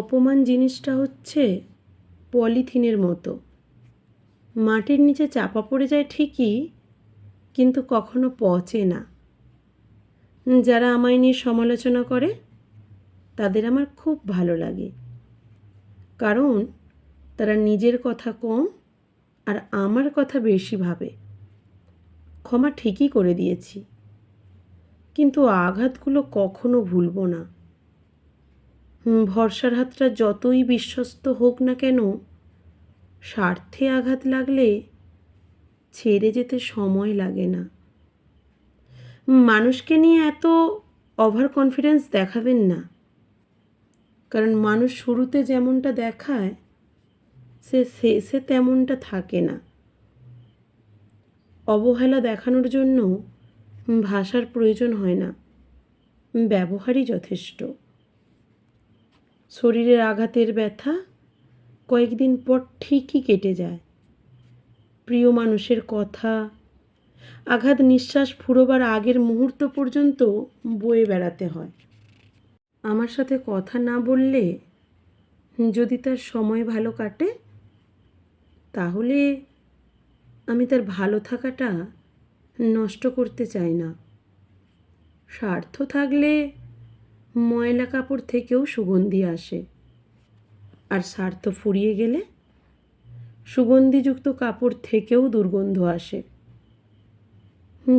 অপমান জিনিসটা হচ্ছে পলিথিনের মতো, মাটির নিচে চাপা পড়ে যায় ঠিকই, কিন্তু কখনো পচে না। যারা আমায় নিয়ে সমালোচনা করে তাদের আমার খুব ভালো লাগে, কারণ তারা নিজের কথা কম আর আমার কথা বেশি ভাবে। ক্ষমা ঠিকই করে দিয়েছি, কিন্তু আঘাতগুলো কখনো ভুলবো না। ভরসার হাতটা যতই বিশ্বস্ত হোক না কেন, স্বার্থে আঘাত লাগলে ছেড়ে যেতে সময় লাগে না। মানুষকে নিয়ে এত ওভার কনফিডেন্স দেখাবেন না, কারণ মানুষ শুরুতে যেমনটা দেখায় সে শেষে তেমনটা থাকে না। অবহেলা দেখানোর জন্য ভাষার প্রয়োজন হয় না, ব্যবহারই যথেষ্ট। শরীরের আঘাতের ব্যথা কয়েকদিন পর ঠিকই কেটে যায়। প্রিয় মানুষের কথা, আঘাত নিঃশ্বাস ফুরোবার আগের মুহূর্ত পর্যন্ত বয়ে বেড়াতে হয়। আমার সাথে কথা না বললে যদি তার সময় ভালো কাটে, তাহলে আমি তার ভালো থাকাটা নষ্ট করতে চাই না। স্বার্থ থাকলে ময়লা কাপড় থেকেও সুগন্ধি আসে, আর স্বার্থ ফুরিয়ে গেলে সুগন্ধিযুক্ত কাপড় থেকেও দুর্গন্ধ আসে।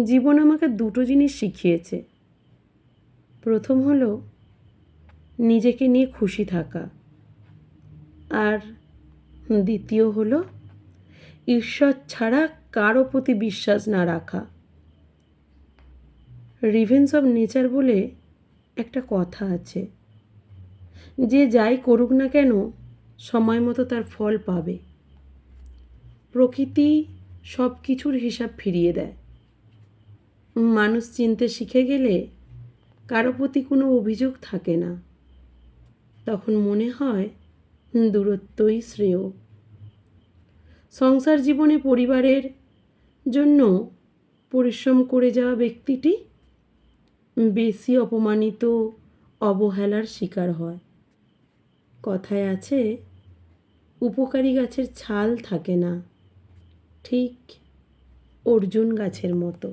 জীবন আমাকে দুটো জিনিস শিখিয়েছে। প্রথম হলো নিজেকে নিয়ে খুশি থাকা, আর দ্বিতীয় হলো ঈশ্বর ছাড়া কারো প্রতি বিশ্বাস না রাখা। রিভেঞ্জ অফ নেচার বলে একটা কথা আছে, যে যাই করুক না কেন সময় মতো তার ফল পাবে। প্রকৃতি সব কিছুর হিসাব ফিরিয়ে দেয়। মানুষ চিনতে শিখে গেলে কারো প্রতি কোনো অভিযোগ থাকে না, তখন মনে হয় দূরত্বই শ্রেয়। সংসার জীবনে পরিবারের জন্য পরিশ্রম করে যাওয়া ব্যক্তিটি বেশি অপমানিত, অবহেলার শিকার হয়। কথায় আছে, উপকারী গাছের ছাল থাকে না, ঠিক অর্জুন গাছের মতো।